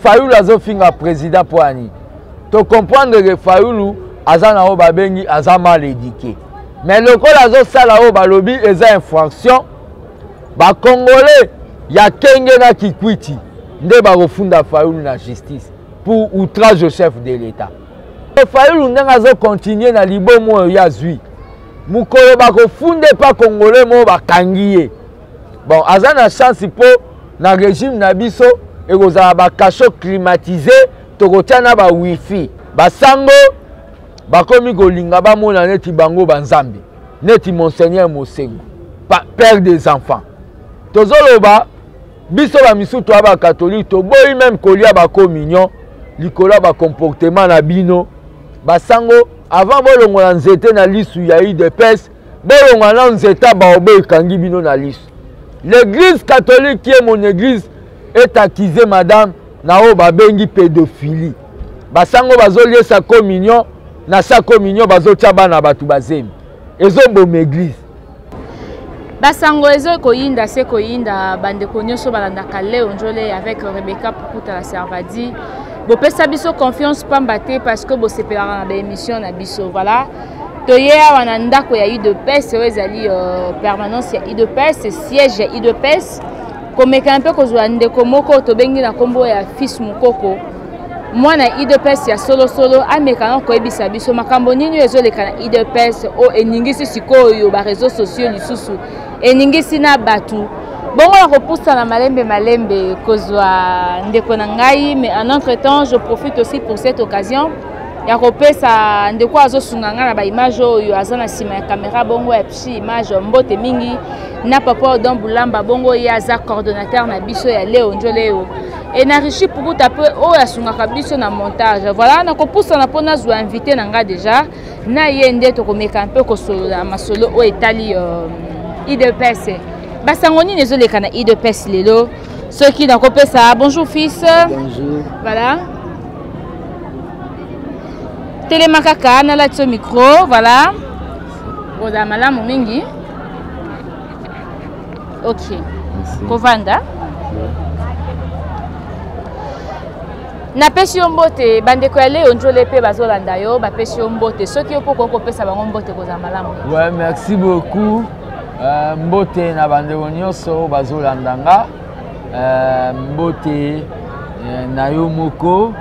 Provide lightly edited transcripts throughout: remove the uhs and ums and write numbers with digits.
Fayoulou azofinga président pour ani. Tu comprendre que Fayoulou azana o babengi azama l'éduqué. Mais le col azo sala o balobi eza infraction. Ba Congolais ya kenge na kikwiti. Nde ba refunda Fayoulou na justice pour outrage au chef de l'État. Fayoulou ndenge azo continuer na libomo ya zui. Mukolo ba refunde pas Congolais mo ba kangiye. Bon, azana chance pour na régime na biso et vous avez un cachot climatisé, tu as un wifi. Basango, bakomi golinga ba mona neti bango banzambi. Neti monseigneur Mosengo, père des enfants. Tozoloba, biso ba misu to ba catholique, to boyi même kolia ba communion, likola ba comportement na bino. Basango, avant bolongo na nzete na lisu ya UDPS, bolongo na nzeta ba obe kangi bino na lisu. L'église catholique qui est mon église est accusée, madame, nao babengi pédophilie. Basango bazolie sa communion, na sa communion bazotia bana batu bazemi. Ezo bom église. Basango ezo koyinda se koyinda bande konyoso balanda kale onjole avec Rebecca Pukuta la Servadi. Bo pesa biso confiance pambate parce que bo sepelaka na ba émission na biso. Voilà. Toyea wana ndako ya UDPS ezali permanence ya UDPS, siège ya UDPS. Komeka un peu kozwa ndeko moko tobengi na kombo ya fils mukoko. Mwana UDPS ya solo ameka na koyebisa biso makambo nini ezoleka na UDPS o eningisi sikoyo ba réseaux sociaux lisusu. Eningisi na batu. Bongo na kopusa na malembe kozwa ndeko na ngai, mais en entre-temps je profite aussi pour cette occasion ya kopesa ndeko azosunga nga na ba image oyo azana sima ya caméra bongo ya psi image mbote mingi na papa Don Bulamba bongo ya za coordonnateur na biso ya Leo Njoleo et na richi pour tape o ya sunga biso na montage. Voilà na kopusa na pona zo invité na nga déjà na yende to komeka un peu ko solo na masolo o etali IDPS basango nini ezoleka na IDPS lelo ceux qui na kopesa bonjour fils. Bonjour. Voilà. Télémakaka na la micro, voilà. Oda malamu mingi. Ok. Kovanda. Na pesi mbote bandeko ya Leo Njole pe bazolanda yo ba pesi mbote soki opoko kopesa bango mbote koza malamu. Ouais, merci beaucoup. Mbote na bandeko nyonso bazolanda nga. Mbote na yo moko.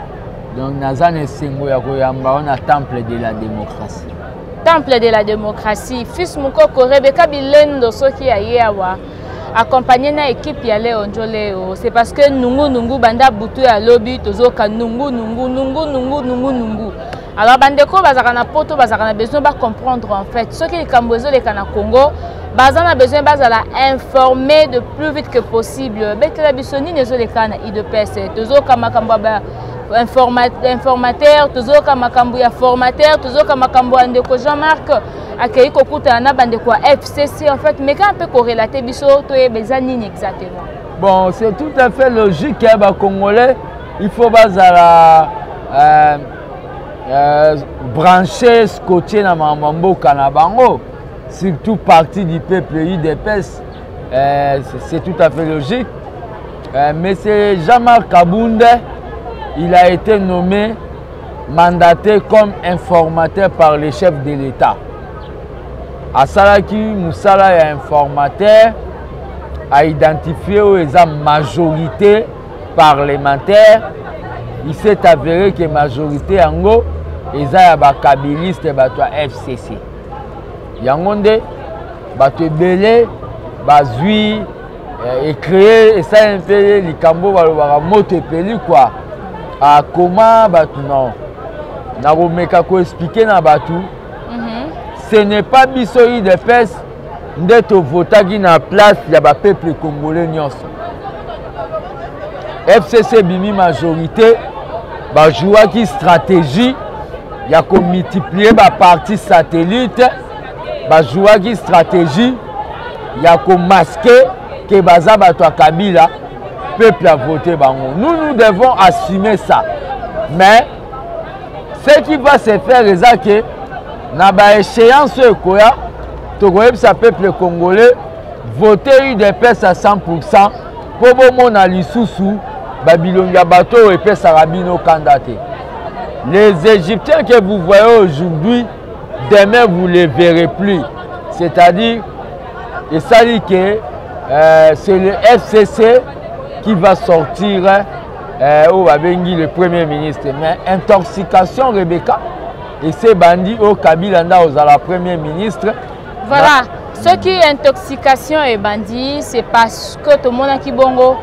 Donc, Nazane Sengo Yakoyamba, on a temple de la démocratie. Temple de la démocratie. Fils Mukoko, Rebecca Bilendo, Soki Ayewa, accompagné na équipe ya Leo Njoleo. C'est parce que Nungu Banda Boutou ya lobby, Tozoka Nungu. Alors, Bandeko, Bazarana Poto, Bazarana besoin de comprendre en fait. Ce qui est Kambozo, les Kana Congo, Bazana besoin de informer de plus vite que possible. Betela Bissoni, les Kana IDPS, Tozoka Makamba. Informateur, tozoka makambu ya formateur, tozoka makambu ya ndeko Jean-Marc akei kokuta na bandeko FCC en fait mais quand on peut corrélater biso to yebeza nini exactement. Bon, c'est tout à fait logique hein, ba Congolais, il faut bazala brancher scotché na mambo kana bango, surtout partie du peuple UDPS. C'est tout à fait logique. Mais c'est Jean-Marc Kabunde. Il a été nommé, mandaté comme informateur par le chef de l'État. Asalaki Moussala est informateur, a identifié la majorité parlementaire. Il s'est avéré que la majorité en gros, ils ont des kabilistes et des FCC. Yangonde, des belé, des et créer, et ça un peu les cambo, les quoi. Comment batu non na romeka ko expliquer na batu ce n'est pas biso UDPS ndeto votaki na place ya ba peuple congolais nyonso. FCC bimi majorité ba jouaki stratégie ya ko multiplier ba parti satellite ba jouaki stratégie ya ko masquer que baza bato Kabila peuple a voté bango. Nous devons assumer ça. Mais ce qui va se faire c'est que na ba échéance koya to sa peuple congolais voter UDPS à 100% pour mona lisusu babilonga bateau et puis sarabino candidaté. Les Égyptiens que vous voyez aujourd'hui, demain vous ne les verrez plus. C'est-à-dire, et ça dit que c'est le FCC qui va sortir au Babengi le Premier ministre. Mais intoxication Rebecca, et c'est bandit au Kabila aux la Premier ministre. Voilà, ce qui est intoxication et bandit, c'est parce que tout le monde qui bongo.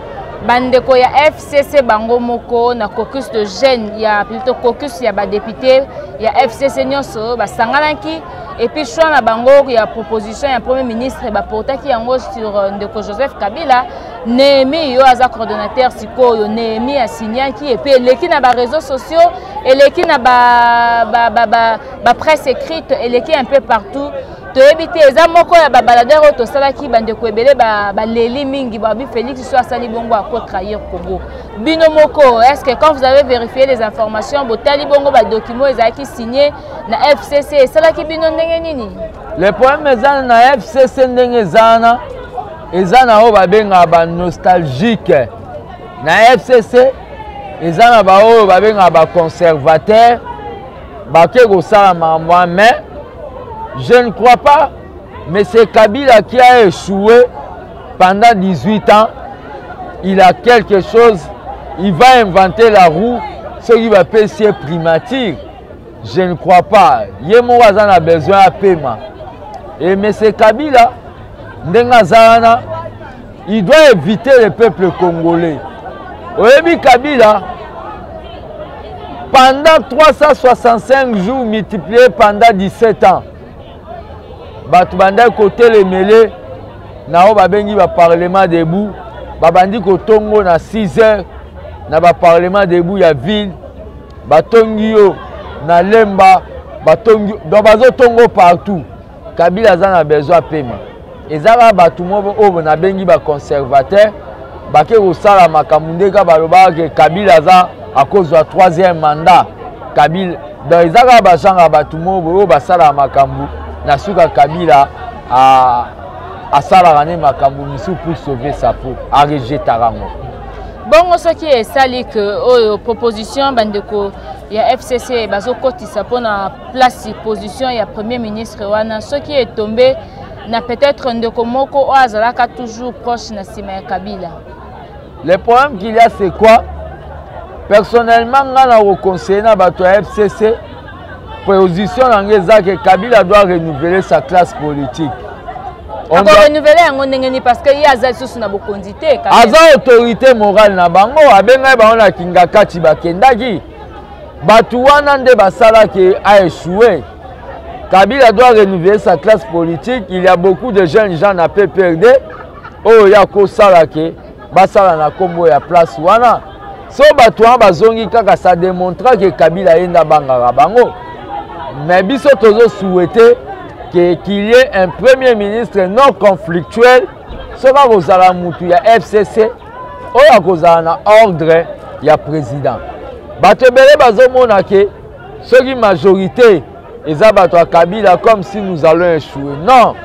Bandeko ya FCC bango moko na caucus de jeunes, il y a plutôt caucus il y a ba député, il y a FCC nyonso ba sangalanki et puis choix na bango il y a proposition il y a premier ministre ba portaki yango sur ndeko Joseph Kabila, Némi yo aza coordonnateur sikoyo Némi a signaki et puis leki na ba réseaux sociaux et leki na ba presse écrite et leki un peu partout. To éviter les amoko ya babaladeur auto salaki bande ko ebele ba leli mingi ba bi Félix soit sali bongo à quoi trahir Congo. Bino moko, est-ce que quand vous avez vérifié les informations botali bongo ba document ezaki signé na FCC salaki bino ndenge nini? Le problème ezana na FCC ndenge ezana o ba benga ba nostalgique. Na FCC ezana ba o ba benga ba conservateur ba ke go sala mamwa mais je ne crois pas, mais c'est Kabila qui a échoué pendant 18 ans. Il a quelque chose, il va inventer la roue, ce qui va payer primature. Je ne crois pas. Yemo Wazan a besoin de paiement. Et M. Kabila, il doit éviter le peuple congolais. Oyebi Kabila, pendant 365 jours multipliés pendant 17 ans, batu banda côté les mêlés na o babengi ba parlement debout babandi ko tongo na 6 heures na ba parlement debout ya ville batongi yo na lemba batongi do bazo tongo partout. Kabila za na besoin paiement ezala batu mo o na bengi ba conservateur bake ko sala makambo ka baloba ke Kabila za à cause du 3e mandat. Kabila do ezala ba changa batu mo o ba sala makambo Nasuka Kabila a salarane makambo misu pour sauver sa peau, a rejeté Rango. Bon, ce qui est sali que proposition bandeko il y a FCC bazo kotisa pour na place position il y a premier ministre wana ce qui est tombé na peut-être ndeko moko o azalaka toujours proche na sima ya Kabila. Le problème qu'il y a c'est quoi? Personnellement ngana au conseiller na bato ya FCC position que Kabila doit renouveler sa classe politique. On doit renouveler en ngeni parce que il y a zaisusu na bokondité. Aza autorité morale na bango abenga ba ona kingakati bakendaki. Batu wana nde basala ki a échoué. Kabila doit renouveler sa classe politique. Il y a beaucoup de jeunes gens na PPRD. Oh ya ko sala ke basala na kombo ya place wana. So batu wana bazongi kaka ça démontre que Kabila yenda bangara bango. Mais biso tozo souhaiter qu'il y ait un premier ministre non conflictuel soka kozala mutu ya FCC oyo kozala na ordre ya président. Bato ebele bazomona ke soki majorité eza bato ya Kabila comme si nous allons échouer. Non,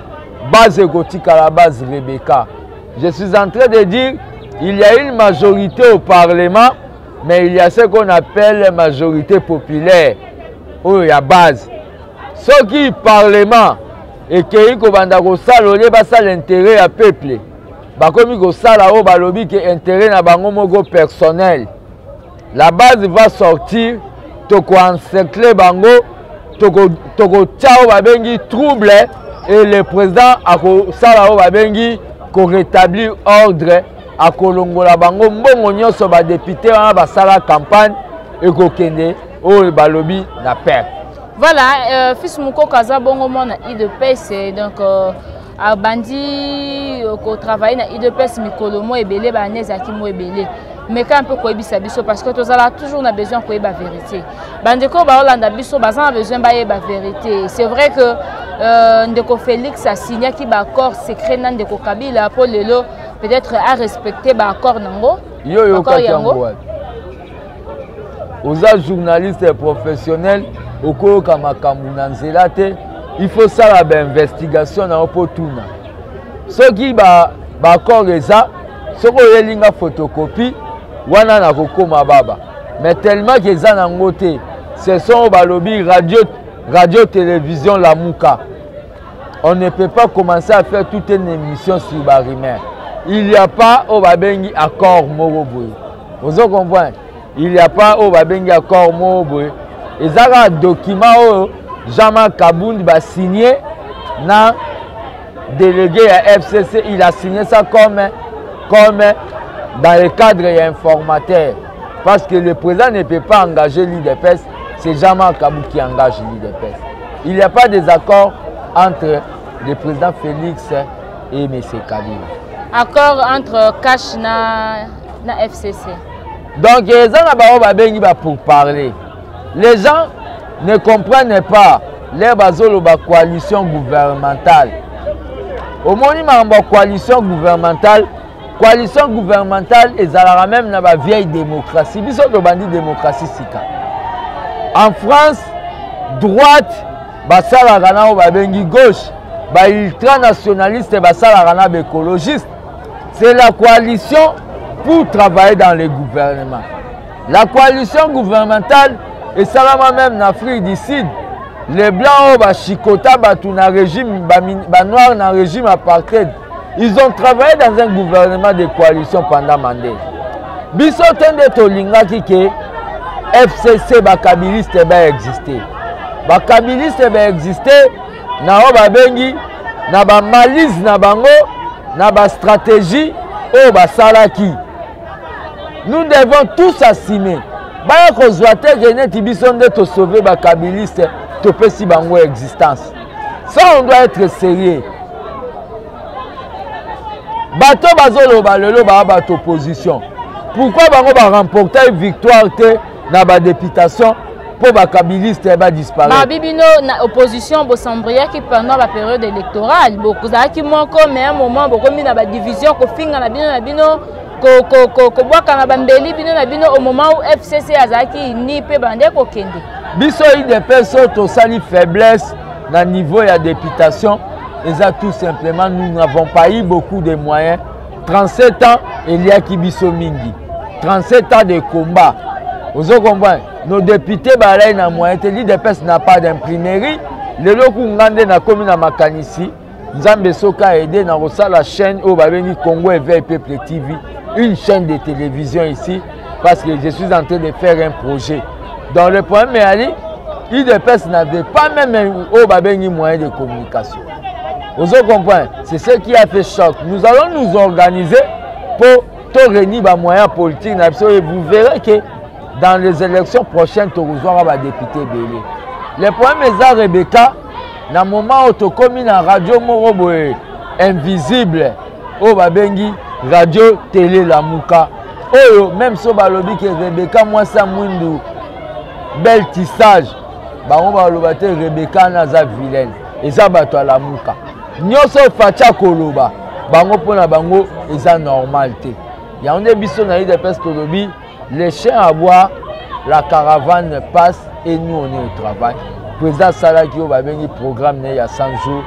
base égotique à la base Rebecca. Je suis en train de dire il y a une majorité au Parlement, mais il y a ce qu'on appelle la majorité populaire. Oh, il y a base. Ce qui parlement et qui kobanda ko salolé basa l'intérêt à peuple. Ba komi ko sala o balobi que intérêt na bango moko personnel. La base va sortir toko encercler bango toko tchao babengi trouble et le président a ko sala o babengi ko rétablir ordre a kolongola bango mbongo nyonso ba député wana basala campagne et ko kende o balobi na perte. Voilà, fils Mouko Kaza Bongo na IDPS donc a bandi ko travailler na IDPS mikolomo ebele ba nezaki mo ebele. Mais quand un peu ko ebisa biso parce que tous ala toujours na besoin ko eba vérité. Bandeko ba Holanda biso bazan besoin ba eba vérité. C'est vrai que ndeko Félix a signé ki ba accord secret na ndeko Kabila pour lelo peut-être à respecter ba accord nango. Yo yango. Aux journalistes professionnels au kamakambu na nzela te il faut ça la investigation na opotuna ceux qui ba accord eza soko yelinga photocopie wana na kokoma baba mais tellement que eza nango te ce sont balobi radio télévision Lamuka. On ne peut pas commencer à faire toute une émission sur Barimère. Il n'y a pas au babengi accord Moroboy. Vous comprenez? Il n'y a pas au babengi accord Moroboy. Et ça un document Jean-Marc Kabound va signer na délégué à FCC. Il a signé ça comme dans le cadre informateur. Parce que le président ne peut pas engager l'IDPS. C'est Jean-Marc Kabound qui engage l'IDPS. Il n'y a pas de désaccord entre le président Félix et M. Kabila. Accord entre Cash na FCC. Donc, les gens pour parler. Les gens ne comprennent pas les coalition gouvernementale. Au moment où la coalition gouvernementale est même dans la vieille démocratie. Ils sont dans démocratie. En France, droite, gauche, ultranationaliste et écologiste. C'est la coalition pour travailler dans le gouvernement. La coalition gouvernementale et ça même en Afrique du Sud. Les blancs ont chicota dans régime, les noirs dans le régime apartheid. Ils ont travaillé dans un gouvernement de coalition pendant Mandela. Biso tende tolinga kike FCC bakabiliste ba exister. Bakabiliste ba exister na babengi na ba malice na bango na ba stratégie o ba salaki. Nous devons tous assumer. Baya kozwate geneti biso nde to sauver bakabiliste to pesi bango existence. Ça on doit être sérieux. Bato bazoloba lelo ba bato opposition. Pourquoi bango ba remporter victoire te na ba députation pour bakabiliste ba disparaître. Ba bibino na opposition bo sembria qui pendant la période électorale beaucoup za ki moko mais un moment beaucoup mi na ba division ko finga na bino ko bwaka na bambeli bino na bino au moment où FCC azaki ni pe bande ko kende. Biso IDPS to sali faiblesse na niveau ya députation. Et ça tout simplement, nous n'avons pas eu beaucoup de moyens. 37 ans, il y a Kibiso Mingi. 37 ans de combat. Vous comprenez? Nos députés, na moyen. L'IDPS n'a pas d'imprimerie. Le loku ngande na commune à Makanisi. Nzambe Soka a aidé dans la chaîne au Babeni Congo Éveil Peuple TV. Une chaîne de télévision ici. Parce que je suis en train de faire un projet. Dans le point, mais l'IDPS n'avait pas même au Babeni moyen de communication. Vous comprenez? C'est ce qui a fait choc. Nous allons nous organiser pour réunir les moyens politiques. Et vous verrez que dans les élections prochaines, nous aurons des députés belés. Le problème est que Rebecca, dans le moment où tu commis dans la radio Moroboé, invisible, au Babengi, radio, télé, Lamuka. Oh, même si balobi que Rebecca, moi, ça mouindou, bel tissage. On va le Rebecca, naza vilaine. Et ça, bato à Lamuka. Nyoso facha koloba bango pona bango eza normalité. Ya on est biso na IDPS tolobi les chiens à bois, la caravane passe et nous on est au travail. Président Salaki o babengi programme né ya 100 jours.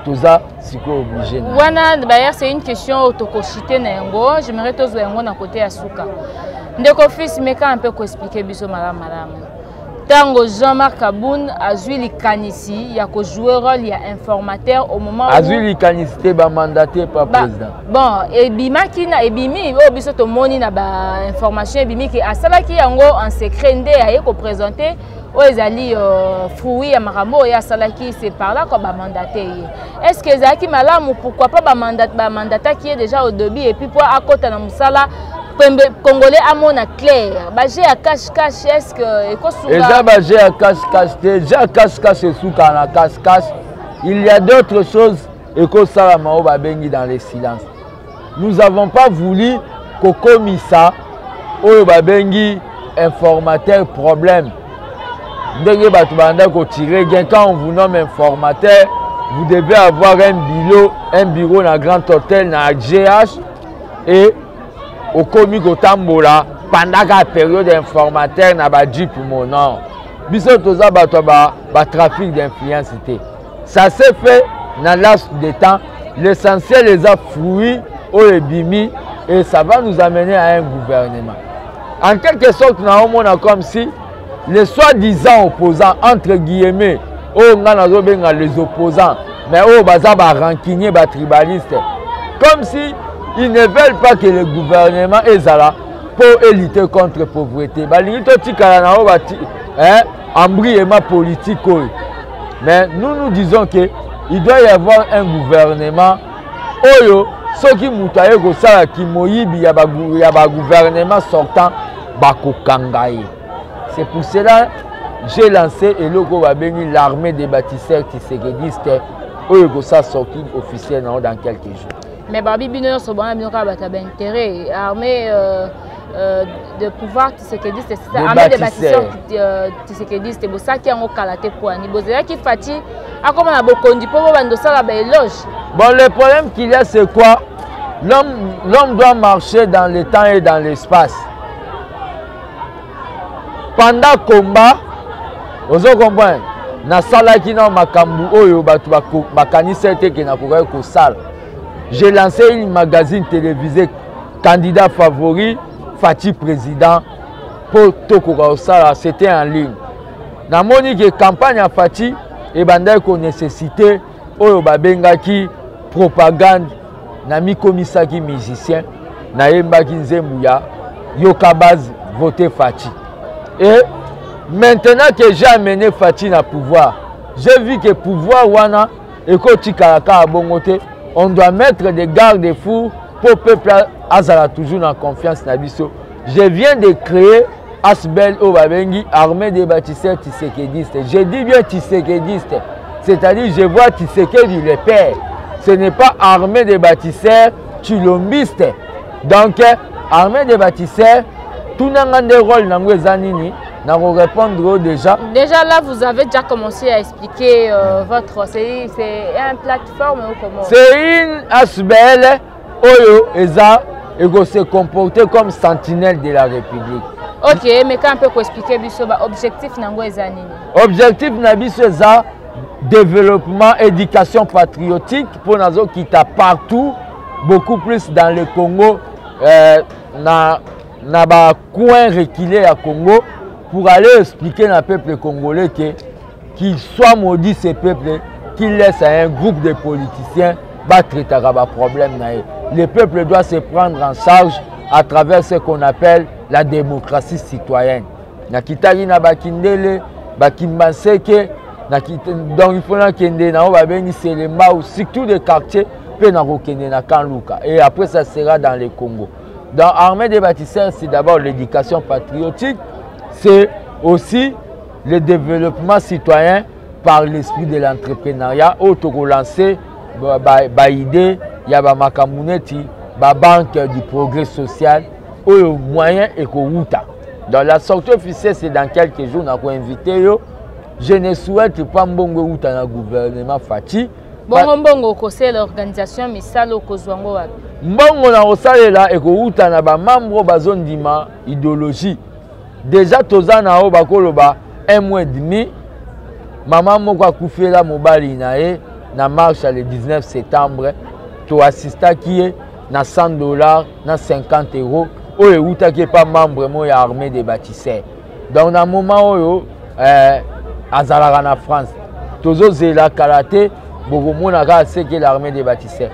Tout ça c'est obligé. Wana d'ailleurs c'est une question autocochité na yango, j'aimerais tous yango na côté ya suka. Ndeko fils meka un peu ko expliquer biso malamu. Tango Jean-Marc Kabound a joué les canisi, il y a que jouer rôle, il y a informateur au moment où... A joué les canisi, ba mandaté par président. Bon, et bima qui na et bimi, oh biso to moni na ba information bimi qui a sala qui yango en secret ndé a yeko présenter, oh ezali fruit ya makambo ya sala qui c'est par là quoi ba mandaté. Est-ce que ezaki malamu pourquoi pas ba mandata qui est déjà au début et puis pour à côté na musala Congolais à mon clair, bagé à cache-cache, est-ce que déjà bagé à cache-cache, déjà cache-cache et sous à cache-cache, il y a d'autres choses et que ça va bengi dans le silence. Nous n'avons pas voulu qu'au commissaire ou babengi informateur problème. Dès quand on vous nomme informateur, vous devez avoir un bureau dans un grand hôtel dans GH et au commis Tambola pendant la période informateur na ba Jeep mon nom. Biso toza ba trafic d'influence. Ça s'est fait dans l'as de temps. L'essentiel les a fouillés au bimi et ça va nous amener à un gouvernement. En quelque sorte, on a comme si les soi-disant opposants, entre guillemets, les opposants, mais rancuniers, tribalistes, comme si ils ne veulent pas que le gouvernement est là pour lutter contre la pauvreté. Embrièmement politique. Mais nous disons qu'il doit y avoir un gouvernement. Ceux qui ont un gouvernement sortant, c'est pour cela que j'ai lancé l'armée des bâtisseurs tshisekidistes qui sont sortis officiellement dans quelques jours. Mais Babi Bino intérêt armée de pouvoir tshisekidiste, c'est ça, armée des bâtisseurs tshisekidistes, c'est ça qui est en kalaté pour Ani. C'est qui fati a comme un bokondi pour vendre ça la belle loge. Bon, le problème qu'il y a, c'est quoi? L'homme doit marcher dans le temps et dans l'espace. Pendant le combat, vous comprenez? Na sala qui na makambu oyo batu bakanisa ete ke na koka ko sala. J'ai lancé une magazine télévisé candidat favori Fati président pour Tokoka Osala, c'était en ligne. Na moni que campagne à Fati et bandai ko nécessité oyo babengaki propagande na mikomisaki musicien na yembaki nzembuya yokabaz voter Fati. Et maintenant que j'ai amené Fati na pouvoir, j'ai vu que pouvoir wana ekoti kalaka abongote, on doit mettre des garde-fous pour le peuple azala toujours en confiance na biso. Je viens de créer Asbel Obabengi, armée des bâtisseurs tshisekidistes. Je dis bien tshisekidistes, c'est-à-dire je vois Tshisekedi le père. Ce n'est pas armée des bâtisseurs chilombistes. Donc, armée des bâtisseurs, tout le monde a des rôles dans les années. Nous répondre déjà. Déjà là, vous avez déjà commencé à expliquer votre... C'est une plateforme ou comment? C'est une Asbel Oyo Eza et se comporter comme sentinelle de la République. Ok, mais quand on peut expliquer l'objectif de l'objectif c'est développement, éducation patriotique pour nous qui t'a partout, beaucoup plus dans le Congo, dans le coin reculé à Congo, pour aller expliquer au peuple congolais qu'il soit maudit ce peuple, qu'il laisse à un groupe de politiciens battre les problèmes. Le peuple doit se prendre en charge à travers ce qu'on appelle la démocratie citoyenne. Nakitari na bakindele, bakimbanseke, donc il faut kende na obabengi selema ou surtout des quartiers pe na kokende na Kanluka. Et après ça sera dans le Congo. Dans l'armée des bâtisseurs, c'est d'abord l'éducation patriotique, c'est aussi le développement citoyen par l'esprit de l'entrepreneuriat. Auto lancé idée, il y a Makamuneti, Banque du progrès social, au moyen et Kouta. Dans la sortie officielle, c'est dans quelques jours, nous avons invité. Je ne souhaite pas Mbongo Outa dans le gouvernement Fati. Mbongo, c'est l'organisation Misalo Kozwango. Mbongo na Osalela et Kouta na ba membre bazone dima idéologie. Déjà, Tozana o bakoloba 1 mois et demi. Maman moko akufela mobali nae na marche le 19 septembre. Tu assistes qui est na $100, na 50 €. Oye outa qui pas membre mo ya armée des bâtisseurs. Donc dans moment oyo azalaka na France. Tozo zela karaté bokomona ka c'est que l'armée des bâtisseurs.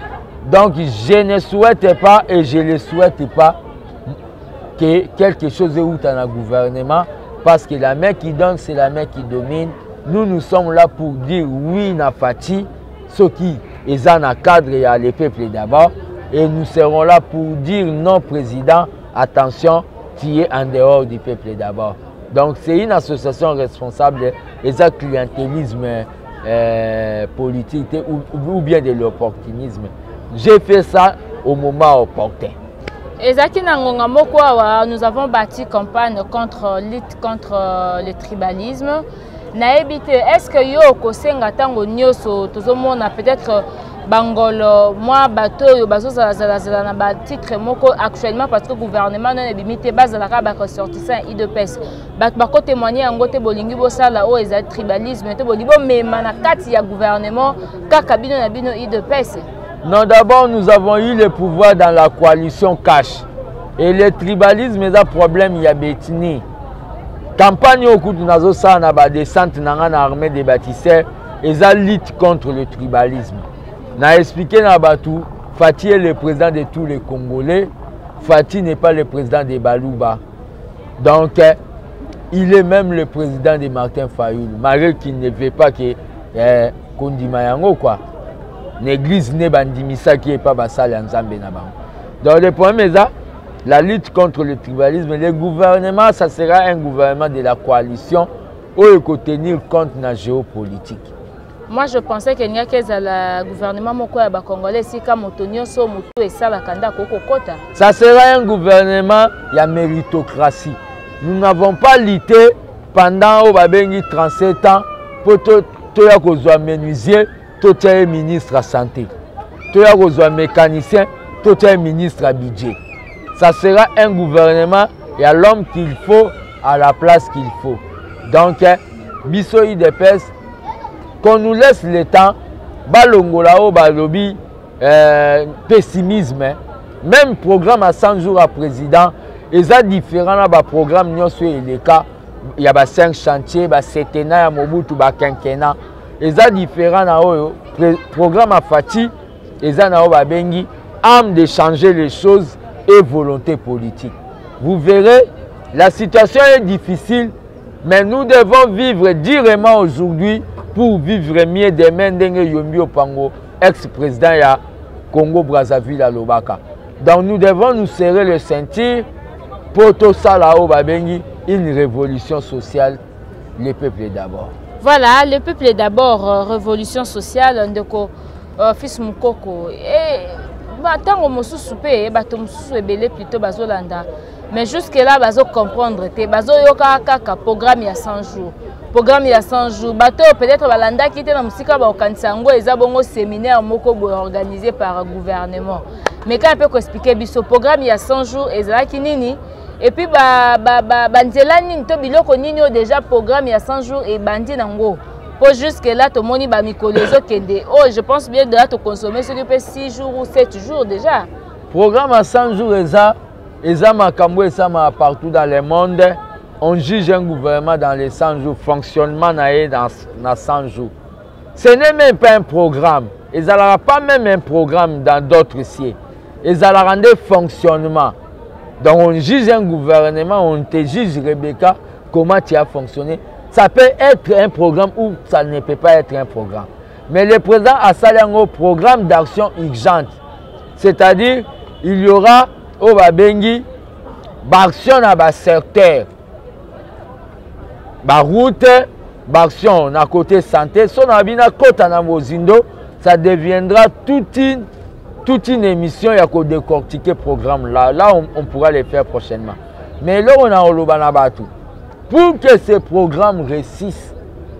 Donc je ne souhaite pas et je ne souhaite pas que quelque chose est outa dans le gouvernement parce que la main qui donne c'est la main qui domine. Nous sommes là pour dire oui na Fati, ce qui est en cadre et à le peuple d'abord. Et nous serons là pour dire non président, attention, qui est en dehors du peuple d'abord. Donc c'est une association responsable de ce clientélisme politique ou bien de l'opportunisme. J'ai fait ça au moment opportun. Nous avons bâti campagne contre le tribalisme. Est-ce que yo kosenga tango nyoso tozomona peut-être bangolo moi bateau bazo zala na ba titre moko actuellement parce que le gouvernement n'a limité bazala ka ba ressortissant IDPS ba ko témoigner yango te bolingi bo sala o eza tribalisme te bolibo mema na kati ya gouvernement kaka bino na bino IDPS. Non, d'abord nous avons eu le pouvoir dans la coalition cash. Et le tribalisme est un problème, il y a bétini. Campagne au coup de nazo ça na ba descente na armée des bâtisseurs et ça lutte contre le tribalisme. Na expliqué na batou, Fati est le président de tous les Congolais. Fati n'est pas le président des Balouba. Donc il est même le président de Martin Fayoulou. Malgré qu'il ne veut pas que Kondima yango quoi. L'église ne bandimisa qui est pas basal ensemble na bango. Donc le problème est ça. La lutte contre le tribalisme, le gouvernement, ça sera un gouvernement de la coalition où il faut tenir compte de la géopolitique. Moi, je pensais qu'il n'y a que le gouvernement congolais, si comme et ça, ça sera un gouvernement, il y a méritocratie. Nous n'avons pas lutté pendant 37 ans pour tout menuisier, tout ministre à santé, tout mécanicien, tout ministre à budget. Ça sera un gouvernement, il y a l'homme qu'il faut à la place qu'il faut. Donc, biso IDPS, qu'on nous laisse le temps, balongolao balobi pessimisme, même programme à 100 jours à président, et ça différent dans le programme il y a 5 chantiers, 7 ans à Mobutu, 15 et ça différent dans le programme à Fati, et ça na bengi âme de changer les choses et volonté politique. Vous verrez, la situation est difficile, mais nous devons vivre durement aujourd'hui pour vivre mieux demain. Ndenge Yombi Opango, ex-président ya Congo Brazzaville à Lobaka. Donc nous devons nous serrer le ceinture pour tout ça là-haut, une révolution sociale, le peuple d'abord. Voilà, le peuple d'abord, révolution sociale, ndeko fils Mukoko. Tant mosusu soupé bato mosusu ebele plutôt bazolanda mais jusque là bazo comprendre te bazo yoka kaka programme ya 100 jours programme ya 100 jours bato peut-être balanda ki te na musika ba okanisa ngo eza bongo séminaire moko boy organisé par gouvernement mais quand peut expliquer biso programme ya 100 jours ezalaki nini et puis banzela nini to biloko nini déjà programme ya 100 jours et bandi nango. Pour jusque là, tout le monde a mis oh, je pense bien de là, tu consommer ce que 6 jours ou 7 jours déjà. Programme à 100 jours, partout dans le monde. On juge un gouvernement dans les 100 jours, fonctionnement dans 100 jours. Ce n'est même pas un programme. Ils n'auront pas même un programme dans d'autres sièges. Ils allons rendre fonctionnement. Donc on juge un gouvernement, on te juge Rebecca, comment tu as fonctionné. Ça peut être un programme ou ça ne peut pas être un programme. Mais le président a salé un programme d'action urgente. C'est-à-dire, il y aura au Babengi, action dans le secteur, route, action à côté santé, son abina côté na mozindo, ça deviendra toute une émission il y a qu'au décortiquer programme là. Là, on pourra le faire prochainement. Mais là, on a Olobanabatu. Pour que ce programme réussisse,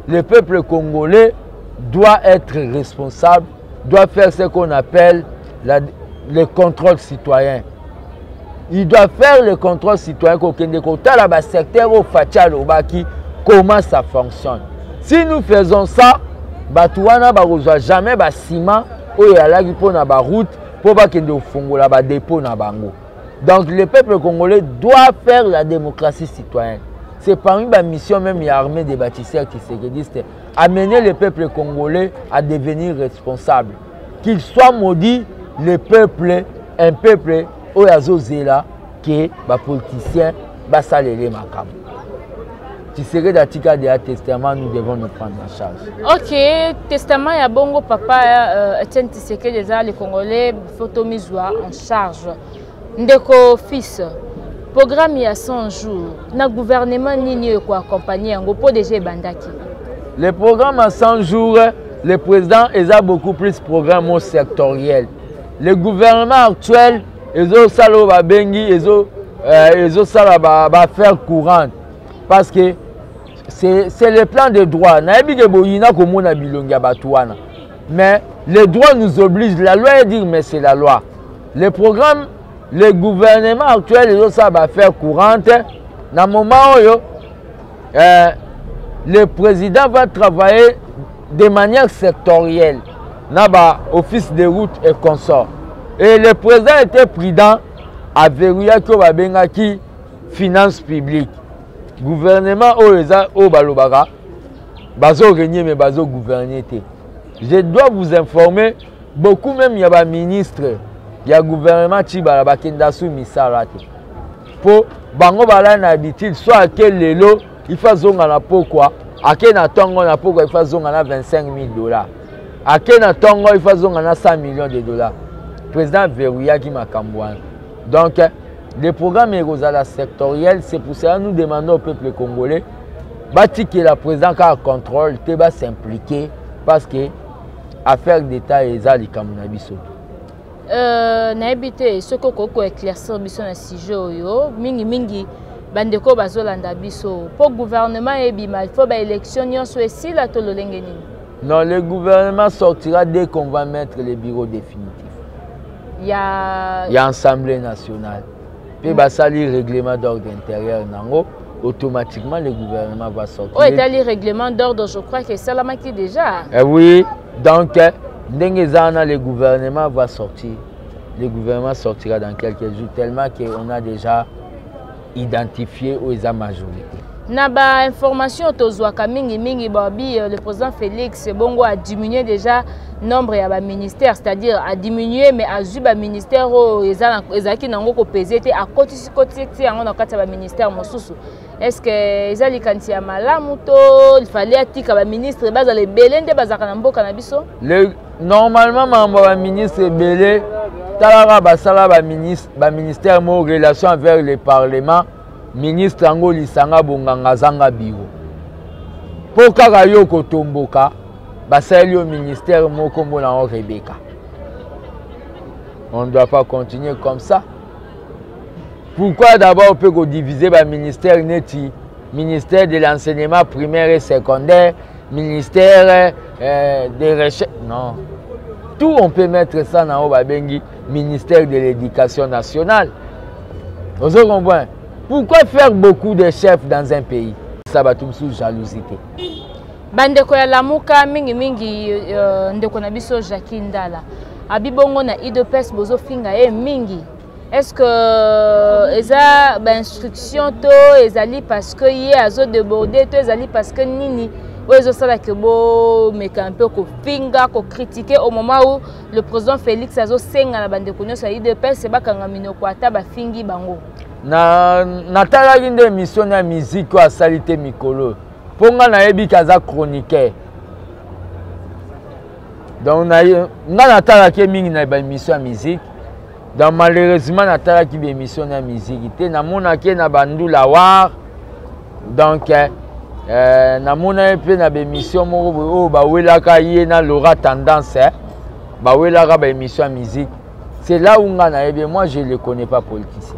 le peuple congolais doit être responsable, doit faire ce qu'on appelle le contrôle citoyen. Il doit faire le contrôle citoyen comment ça fonctionne. Si nous faisons ça, Batouana ne jamais de ciment ou la route pour pas qu'il y ait dépôt na bango. Donc le peuple congolais doit faire la démocratie citoyenne. C'est parmi la mission même de l'armée des bâtisseurs qui se amener le peuple congolais à devenir responsable. Qu'il soit maudit, le peuple, un peuple, Oyazozela, qui est les politiciens, Basalele Makam. Si c'est d'atika de testament, nous devons nous prendre en charge. Ok, testament ya bongo papa Etienne Tshisekedi les Congolais photo mise en charge. Ndeko fils. Programme il y a 100 jours, le gouvernement n'y quoi accompagner pour déjà bandaki. Le programme à 100 jours, le président a beaucoup plus de programmes sectoriels. Le gouvernement actuel, ils ont salo bengi, ils ont salo faire courante parce que c'est le plan de droit. Mais les droits nous obligent. La loi est dire mais c'est la loi. Le programme. Le gouvernement actuel va faire courante. Dans le moment où le président va travailler de manière sectorielle dans l'office de route et consorts. Et le président était prudent averuya ko babenga ki finance publique gouvernement oeza o balobaka bazo régner mais bazo gouverner te. Je dois vous informer beaucoup même ya ba ministre ya gouvernement ti bala bakenda sou misala te po bango bala na habitude soit que lelo il faut zonga na pokwa ake na tongo na pokwa il faut zonga na $25,000 ake na tongo il faut zonga na $100 millions. Président verrouilla qui m'a cambouan. Donc les programmes Erosala sectoriels, c'est pour ça que nous demandons au peuple congolais bâti que la président a contrôle te va s'impliquer parce que affaire d'état et ça les kamunabiso. Na habité ce que koko éclaircir biso na sujet oyo mingi bandeko bazolanda biso pour gouvernement ebima il faut ba élection nyonso esi la tololenge nini. Non, le gouvernement sortira dès qu'on va mettre les bureaux définitifs. Il y a Assemblée nationale. Puis basali règlement d'ordre intérieur nango, automatiquement le gouvernement va sortir. Oh, et le règlement d'ordre, je crois que c'est la maki déjà. Oui, donc le gouvernement va sortir. Le gouvernement sortira dans quelques jours tellement qu'on a déjà identifié où est la majorité. Naba information tozwaka mingi babi le président Félix Bongo a diminué déjà nombre ya ba ministère, c'est-à-dire a diminué mais a ju ba ministère o ezaki nango ko peser te a kotisi yango na kati ya ba ministère mosusu. Est-ce que ezali kanti ya malamu to il fallait atika ba ministre bazale belende bazaka na mboka na biso? Normalement mambo ba ministre belé talaka basala ba ministère mo relation avec le parlement. Ministre Ango Lisanga Bonganga Zanga Biro. Pour Karayo Kotomboka, basali au ministère Mokombo na Rebecca. On ne doit pas continuer comme ça. Pourquoi d'abord on peut diviser le ministère Neti, ministère de l'enseignement primaire et secondaire, ministère des recherches. Non. Tout on peut mettre ça dans le ministère de l'éducation nationale. Vous comprenez? Pourquoi faire beaucoup de chefs dans un pays? Ça va tout sous jalousie. Bandeko ya lamuka mingi ndeko na biso Jackie Ndala. Abibongo na IDPS bozo finga mingi. Est-ce que eza ba instruction to ezali parce que yé azo déborder to ezali parce que nini ozo sala ke bo meka un peu ko finga ko critiquer au moment où le président Félix azo senga na bandeko nyoso IDPS se bakanga minoko ata ba fingi bango. Na talaki nde émission ya musique ou salité mikolo ponga na yebi kaza chroniqueur donc na talaki mingi na ba émission ya musique donc malheureusement na talaki ba émission ya musique te na mona ke na bandula war donc na mona pe na ba émission moko o ba welaka ye na Laura Tendance ba welaka ba émission ya musique c'est là où nga na yebi moi je le connais pas politicien.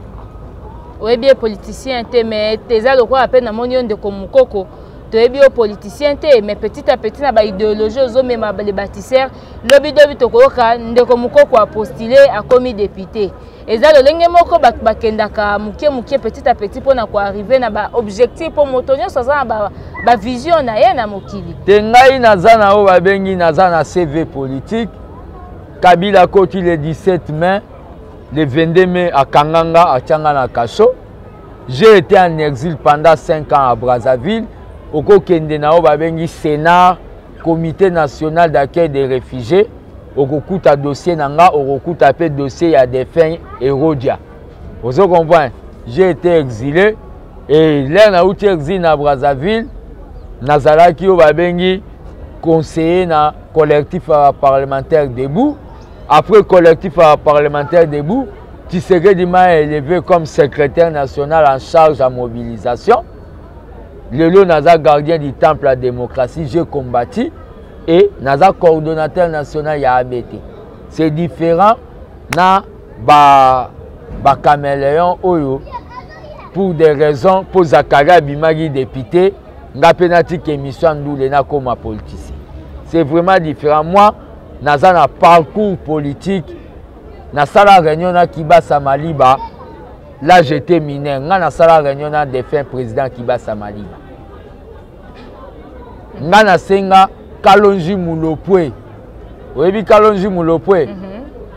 Oui, bien politicien, mais tes alliés quoi à peine à mon de comme coco. Tu es bien politicien, mais petit à petit, na ba idéologie aux hommes et les bâtisseurs. Lobby de Bitokoka, de comme coco a postulé à commis député. Et ça, le lingue moko bakendaka mukie petit à petit pour arriver na ba objectif pour motonio ça ba vision na ye na mokili. Tengai na zana o babengi na zana CV politique. Kabila koti le 17 mai. Le 22 mai à Kanganga, à Tchangana Kacho. J'ai été en exil pendant 5 ans à Brazzaville. Au Kokendenao Babengi Sénat, Comité national d'accueil des réfugiés. Au Kokuta dossier Nanga, au Kokuta pe dossier à des fins Hérodia. Vous comprenez? J'ai été exilé. Et là, na outi exil à Brazzaville. Nazalaki au Babengi conseiller na collectif parlementaire debout. Après collectif parlementaire debout, Tshisekedi m'a élevé comme secrétaire national en charge à mobilisation. Le lot Naza gardien du temple à la démocratie, j'ai combattu. Et Naza coordonnateur national à ABT. C'est différent na ba caméléon oyo pour des raisons pour Zakaria Bimagi député, n'a penati émission d'où na comme politicien. C'est vraiment différent. Moi, naza na parcours politique na sala réunion na Kibasa Maliba là j'étais mineur nga na sala réunion na défunt président Kibasa Maliba nga na senga Kalonji Mulopwe oyebi Kalonji Mulopwe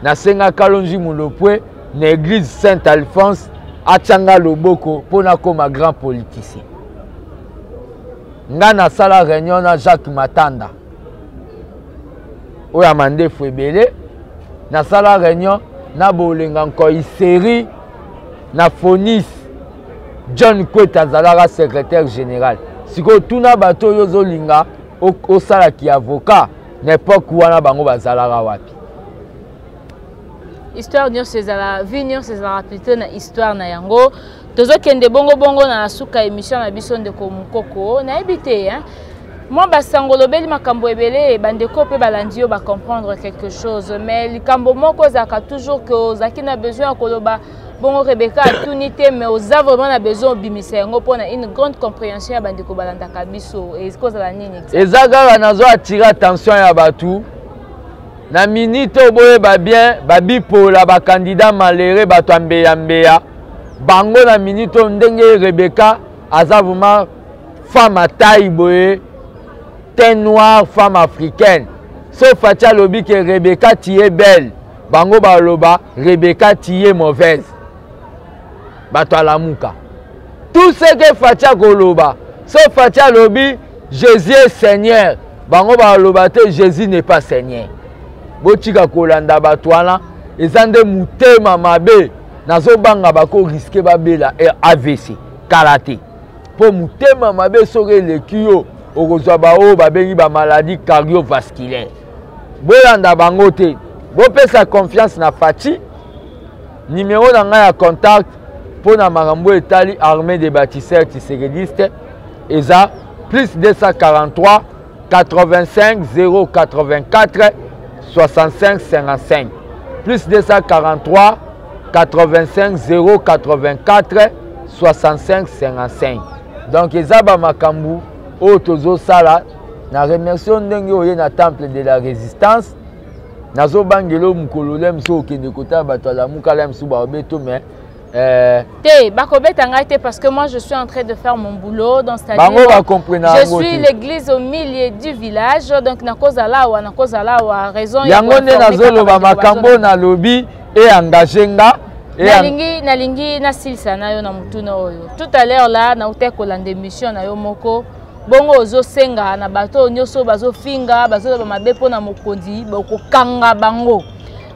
na senga Kalonji Mulopwe na église Saint-Alphonse atianga loboko pona koma grand politicien. Nga na sala réunion na Jacques Matanda oya mandefu ebele na sala réunion na bolenga nko iseri na Fonis John Kweta azalaka secrétaire général. Siko tuna bato yozo linga au sala ki avocat n'époque wana bango bazalaka wapi. Histoire nyonso ezala vie nyonso ezala plutôt na histoire na yango. Tozokende bongo bongo na suka émission na biso ndeko mukoko na ebité hein. Moi basango lobeli makambo ebele bandeko pe balandi yo ba comprendre quelque chose mais likambo moko zaka toujours que ozaki na besoin koloba bongo Rebecca tunité mais oza vraiment na besoin bimisa yango pona une grande compréhension ya bandeko balanda kabiso et cause la nini ezaka nazo attirer attention ya batu na minute boye ba bien ba bipola ba candidat malheureux bato ambeya bango na minute ndenge Rebecca aza vraiment femme à taille boye teint noir femme africaine sauf Fatia lobi que Rebecca tu es belle bango baloba Rebecca tu es mauvaise bato alamuka tout ce que Fatia koloba sauf Fatia lobi Jésus est Seigneur bango baloba te Jésus n'est pas Seigneur botika kolanda bato wana ezande mutema mabe nazo banga bako risquer babela AVC karaté po mutema mabe soke lekio okozwa bao babengi ba maladie cardiovasculaire bolanda bango te bopesa confiance na Fati numéro na ngai ya contact pour na makambo etali armée des bâtisseurs tisérédistes eza plus 243 85 084 65 55 plus 243 85 084 65 55 donc ezaba makambu otozo sala na remercie ndenge oye na temple de la résistance nazo bangelo mukolole mso okende kota bato ala mukala mso ba obeto mais bakobeta ngai te parce que moi je suis en train de faire mon boulot dans cette je suis l'église au milieu du village donc na kozala wa raison yango nde nazoloba makambo na lobi et engagé nga nalingi na silsa na yo na mutuna oyo tout à l'heure là na uté kolanda émission na yo moko bongo ozo senga na bato nyoso bazo finga bazo ba mabepo na mokonzi bokokanga bango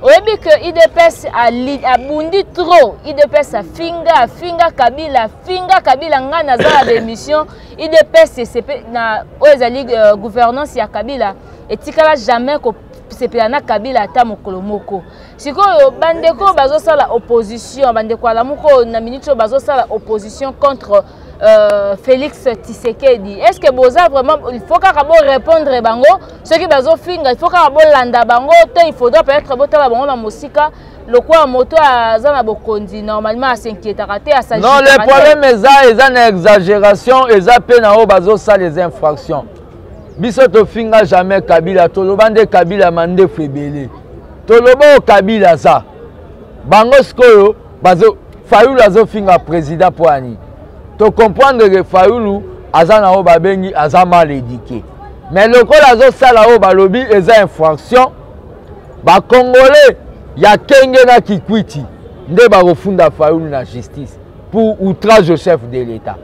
oyebi que IDPS a bundi trop IDPS a finga Kabila nga na za d'émission IDPS CCP na oyezali gouvernance ya Kabila etikala jamais ko CCP na Kabila ata mokolo moko sikoyo bandeko bazo sala opposition bandeko ala moko na minute bazo sala opposition contre Félix Tshisekedi. Est-ce que Boza vraiment il faut qu'à répondre bango ceux qui bazo finga il faut qu'à landa bango il faudra peut-être botala bango na musika le quoi moto azana bokondi normalement à s'inquiéter à s'agir. Non le problème est une exagération et ça peine au bazo ça les infractions. Biso to finga jamais Kabila tolobande Kabila mande febele. Tolobo Kabila ça. Bango skoyo bazo Fayulu azo finga président poani. To comprendre que Fayulu azana o babengi azama mal éduqué. Mais le col azo sala o balobi eza infraction. Ba Congolais ya kenge na kikwiti nde ba refunda Fayulu na justice pour outrage au chef de l'État.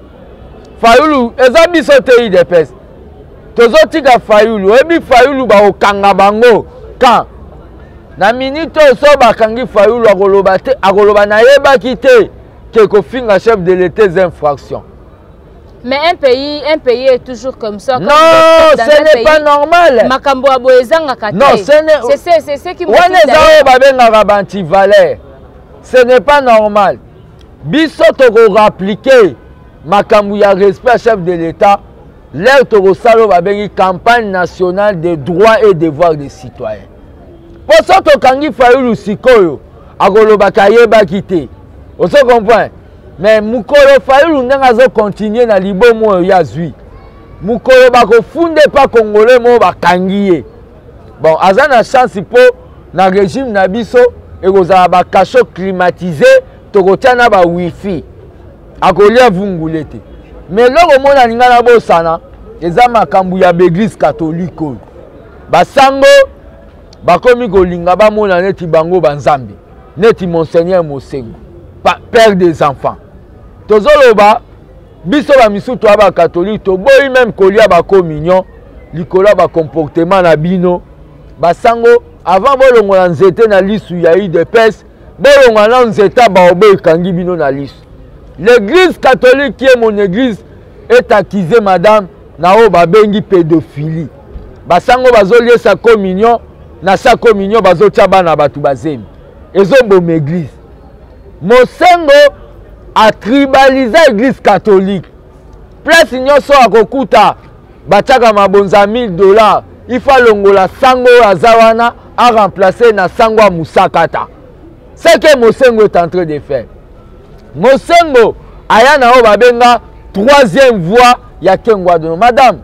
Fayulu eza biso te IDPS. Tozotika Fayulu ebi Fayulu ba okanga bango quand na minute so bakangi Fayulu akoloba na yeba kite que kofinga chef de l'État des infractions. Mais un pays est toujours comme ça. Non, ce n'est pas normal. Makambo aboezanga kate. Non, c'est ce qui me dit. Ce n'est pas normal. Biso toko rappliquer makambo ya respect chef de l'État. L'air toko salo babengi campagne nationale des droits et devoirs des citoyens. Pour ça to kangi Fayulu sikoyo akoloba kayeba kite. On se comprend. Mais Mukolo Fayulu ndanga zo continuer na libomo ya zui. Mukolo bako funde pas congolais mo bakangiye. Bon, azana chance po na régime na biso ekozala ba cachot climatisé tokotiana ba wifi. Akolia vungulete. Mais loko mona ninga na bosana eza makambu ya l'église catholique. Basango bakomi kolinga ba mona neti bango banzambe. neti Monseigneur Mosengo, père des enfants. Tozoloba, biso ba misutu aba catholique, to boyi même kolia ba communion, likola ba comportement na bino, ba sango avant bolongo na nzete na lisu ya UDPS, bolongo na nzeta ba obo ekangi bino na lisu. L'église catholique qui est mon église est accusée madame na o ba bengi pédophilie. Ba sango bazolie sa communion, na sa communion bazotia bana batu bazemi. Ezo bom église. Mosengo a tribalisé l'église catholique. Place nyonso akokuta batiaka mabonza $1000. Il faut longola sango azawana a remplacer na sango musakata. C'est que Mosengo est en train de faire. Mosengo aya na o babenga troisième voie ya Kengwa Dono. Madame,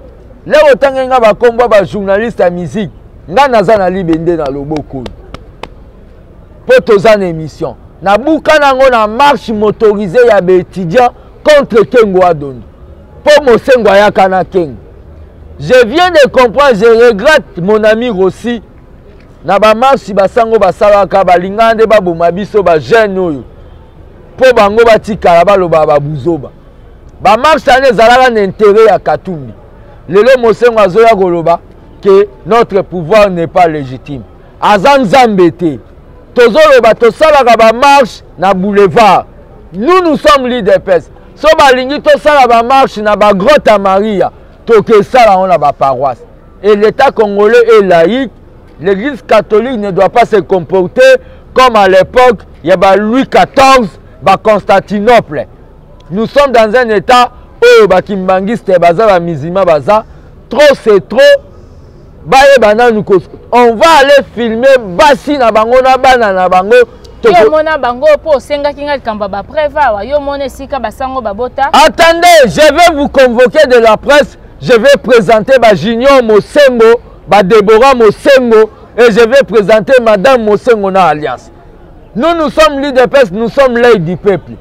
leo tangenga ba kombo ba journaliste ya musique. Nga naza na libende na loboko. Po toza na émission. Na buka nango na marche motorisée ya ba étudiant contre Kengwa Dono. Po Mosengo aya kana Keng. Je viens de comprendre, je regrette mon ami Rossi. Na ba marche basango basalaka balingande ba boma biso ba jeune oyo. Po bango batikala baloba babuzoba. Ba marche ane zalaka na intérêt ya Katumbi. Lelo Mosengo azoya koloba que notre pouvoir n'est pas légitime. Azan Zambete. Tozoloba tosalaka ba marche na boulevard. Nous sommes l'UDPS. So balingi tosala ba marche na ba grotte à Maria. Toke sala on a ba paroisse. Et l'État congolais est laïque. L'église catholique ne doit pas se comporter comme à l'époque il y a Louis XIV, Constantinople. Nous sommes dans un état où Kimbangiste baza ba mizima baza trop c'est trop. On va aller filmer basi na bango na bana na bango. Yo mona bango po senga kinga kamba ba préva yo mona sika basango babota. Attendez, je vais vous convoquer de la presse. Je vais présenter ba Junior Mosengo, ba Deborah Mosengo et je vais présenter madame Mosengo na alliance. Nous sommes l'UDPS, nous sommes l'œil du peuple.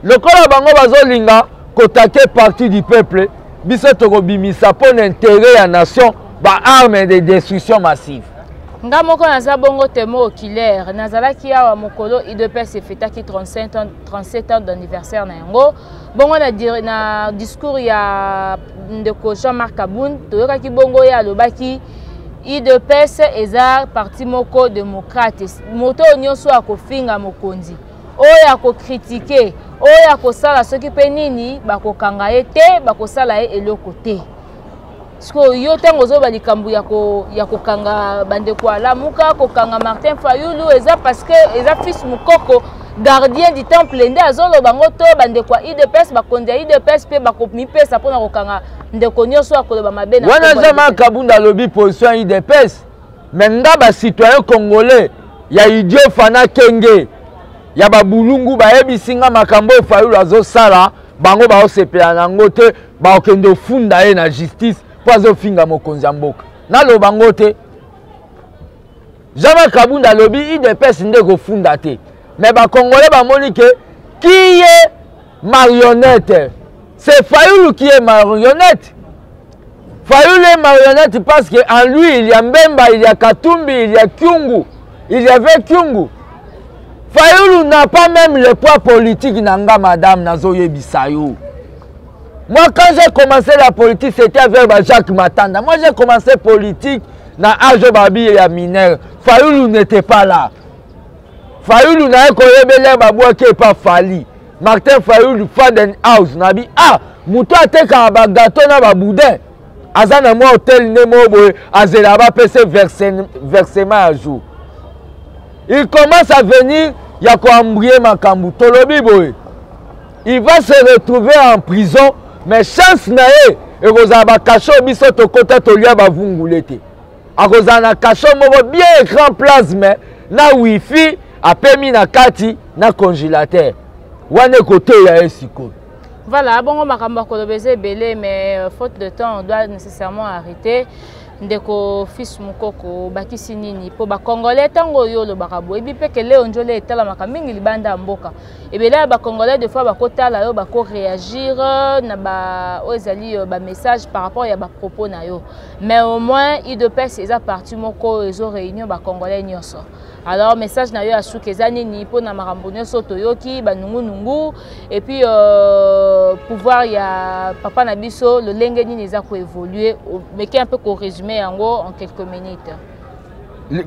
Le kola bango bazolinga kotake partie du peuple, biso tokobimisa pour l'intérêt à nation, ba armes de destruction massive. Nga moko naza bongo temo oculaire, nazalaki awa mokolo UDPS efetaki 37 ans d'anniversaire na yango. Bongo na discours ya ndeko Jean-Marc Kaboun, toyokaki bongo ya lobaki UDPS eza parti moko démocrate. Moto nyonso akofinga mokonzi. Oyo akocritiquer, oyo akosala soki pe nini bakokanga ye te, bakosala ye eloko te. Siko yo tango zo balikambu ya kokanga bandeko alamuka kokanga Martin Fayulu eza parce que eza fils mukoko gardien du temple nde azolo bango to bandeko IDPS bakondia IDPS pe bakomipesa pona kokanga ndeko nyonso akoloba mabe na wana Jean-Marc Kabunda lobi position IDPS menga ba citoyen congolais ya idiot fana kenge ya babulungu bayebisinga makambo Fayulu azosala bango baosepela nango te baokende funda ye na justice pozo finga mokonzi ya mboka naloba ngo te Jean-Marc Kabunda lobi IDPS nde kofunda te mais ba congolais bamoni que qui est marionnette c'est Fayulu qui est marionnette. Fayulu est marionnette parce que en lui il y a Mbemba, il y a Katumbi, il y a Kyungu, il y avait Kyungu. Fayulu n'a pas même le poids politique nanga madame Nazoye Bisayo. Moi quand j'ai commencé la politique c'était avec Jacques Matanda. Moi j'ai commencé politique na Ajo Babi et Aminer. Fayulu n'était pas là. Fayulu n'a pas koyebele babwa qui pas fali. Martin Fayulu Faden House nabi ah muto ateka ba gâteau na ba boudin. Azana mo hôtel nemo boy azela ba pese versement à jour. Il commence à venir ya ko ambrier makambu tolobi boy. Il va se retrouver en prison mais chance na ye e koza ba kasho biso to kota to lia ba vungulete. A koza na kasho mo bien écran plasma na wifi a permis na kati na congélateur. Wane côté ya esiko. Voilà, bon makambo kolobeze belé mais faute de temps on doit nécessairement arrêter. Ndeko fils mukoko bakisi nini po ba congolais tango yo lo bakabo ebi pe kele onjole etala makamingi libanda mboka et bien là ba congolais des fois ba kota la yo ba ko réagir na ba ozali ba message par rapport ya ba propos na yo, mais au moins il de pèse eza parti moko ezo réunion ba congolais nyonso. Alors message na yo asuka eza nini po na makambo nyonso toyoki ba nungu et puis pouvoir ya papa na biso le lenge nini eza ko évoluer, mais qui un peu ko résumer yango en quelques minutes.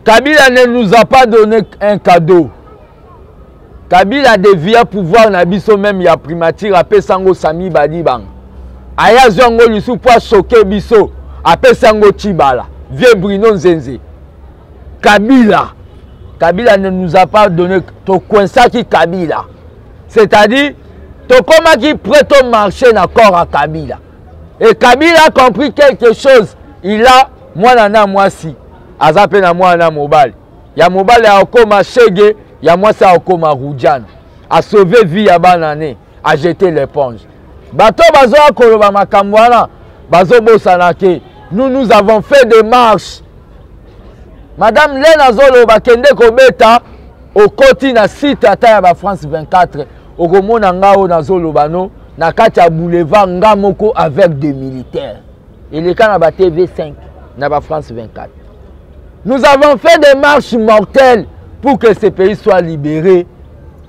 Kabila ne nous a pas donné un cadeau. Kabila a dévié pouvoir na biso même ya primature apé sango Sami Badibang. Aya zongo lisu pour choquer biso apé sango Chibala. Vieux Bruno Nzenze. Kabila ne nous a pas donné to coinça qui Kabila. C'est-à-dire to comment qui prête au marché d'accord à Kabila. Et Kabila a compris quelque chose. Il a moi nana moi si azape na moi na mobile. Ya mobile a okoma chege, ya moi ça okoma Roudjan. A sauver vie ya banane, a jeter l'éponge. Bato bazo akoloba makambo wana, bazo bosanake. Nous avons fait des marches. Madame Lena Zolo bakende kobeta au koti na site ata ya ba France 24 okomona ngao na Zolo bano na kati ya boulevard ngamoko avec des militaires. Il est quand na ba TV5 na ba France 24. Nous avons fait des marches mortelles pour que ce pays soit libéré,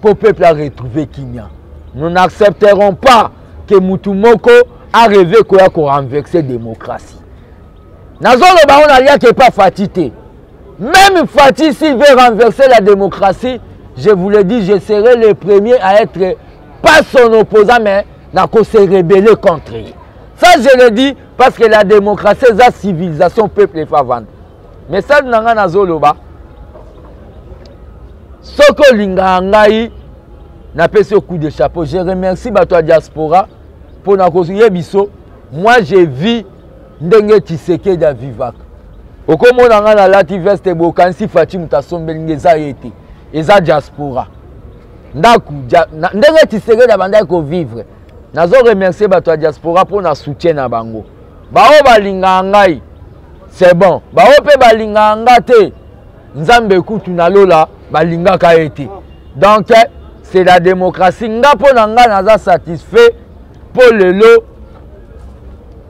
pour le peuple à retrouver Kenya. Nous n'accepterons pas que Moutoumoko a rêvé qu'on a renversé la démocratie. Nazolo Baron n'a pas fatigué. Même Fatih, s'il veut renverser la démocratie, je vous le dis, je serai le premier à être, pas son opposant, mais à se rebeller contre lui. Ça, je le dis parce que la démocratie, c'est la civilisation, peuple et favant. Mais ça, nous avons un zoloba. Soko linga ngai n'a pas ce coup de chapeau. Je remercie la diaspora pour nous construire biso. Moi, j'ai vu Ndenge Tshisekedi à Vivac. Au comme on a la lativeste bokansi Fatim Tassombelenge za été. Eza diaspora. Ndaku Ndenge Tshisekedi a bandai ko vivre. Nazo remercier la diaspora pour na soutien na bango. Bao balinga ngai. C'est bon. Bao pe balinga ngate. Nzambe kutu na lola balinga ka été. Donc c'est la démocratie. Nga po nanga naza satisfait pour le lot.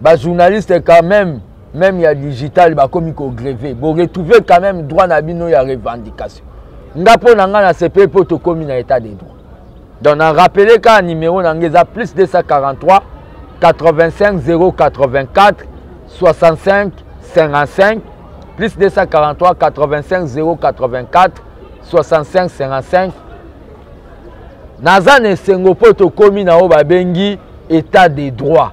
Ba journaliste quand même il y a digital ba comme ko grévé. Bo retrouver quand même droit na bino ya revendication. Nga po nanga na CP pour to komi na état des droits. Donc on rappelé qu'un numéro nangeza plus 243 85 084 65 55 plus 243 85 084 65 55. Naza ne sengo po to komi na o ba bengi état des droits.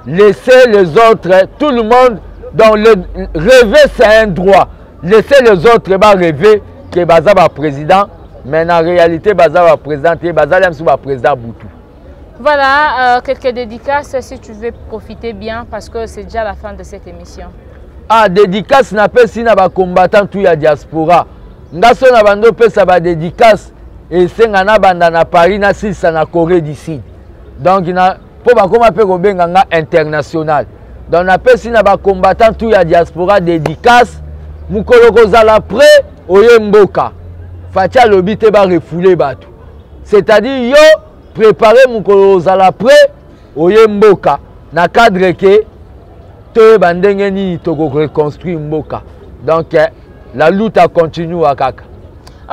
Laissez les autres, tout le monde, donc le rêver c'est un droit. Laissez les autres rêver que Baza va président, mais en réalité Baza va président et Baza va président Boutou. Voilà, quelques dédicaces si tu veux profiter bien parce que c'est déjà la fin de cette émission. Ah, dédicace n'a pas si na ba combattant tout ya diaspora. Ngaso na bando pesa ba dédicace et c'est na banda na Paris na si ça na Corée du Sud. Donc il a pour bakoma pe ko benganga international. Donc na pesi na ba combattant tout ya diaspora dédicace mukolo kozala prêt oye mboka. Fatia lobi te ba refouler bato. C'est-à-dire yo préparer mukolo kozala prêt oye mboka na cadre que te bandenge ni to reconstruire mboka. Donc la lutte continue à kaka.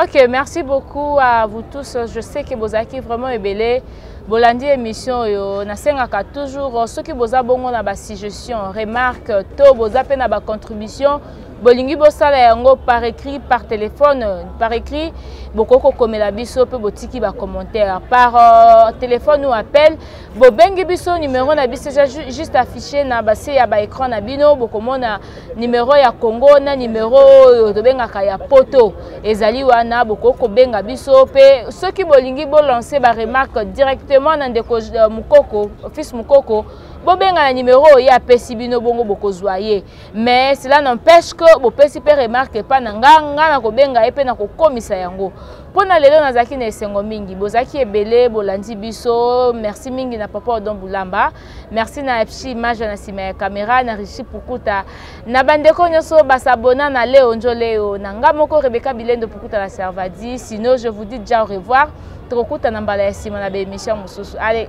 Ok, merci beaucoup à vous tous. Je sais que vous avez vraiment ébélé. Bolandi émission yo nasengaka toujours ceux qui boza bongo na ba suggestion, remarque, to boza pe na ba contribution, bolingi bosala yango par écrit, par téléphone, par écrit, bokoko komela biso pe botiki ba commentaire, par téléphone ou appel, bo bengi biso numéro na biso juste affiché na ba se ya ba écran na bino, bokomona numéro ya Congo na numéro to bengaka ya poto ezali wana bokoko benga biso pe ceux qui bolingi bo lancer ba remarque directement na ndeko Mukoko, fils Mukoko, bobenga na numéro ya pesi bino bongo bokozwaye. Mais cela n'empêche que bopesi pe remarque pa na nganga na kobenga epe na kokomisa yango. Pona lelo nazaki na esengo mingi, bozaki ebele bolandi biso. Merci mingi na papa Odon Bulamba. Merci na FG image na sima ya caméra na Richi Pukuta. Na bandeko nyoso basabona na Leo Njoleo na ngamoko Rebecca Bilendo Pukuta la Servadi. Sinon je vous dis déjà au revoir. Trokuta na mbala ya sima na be émission mususu. Allez.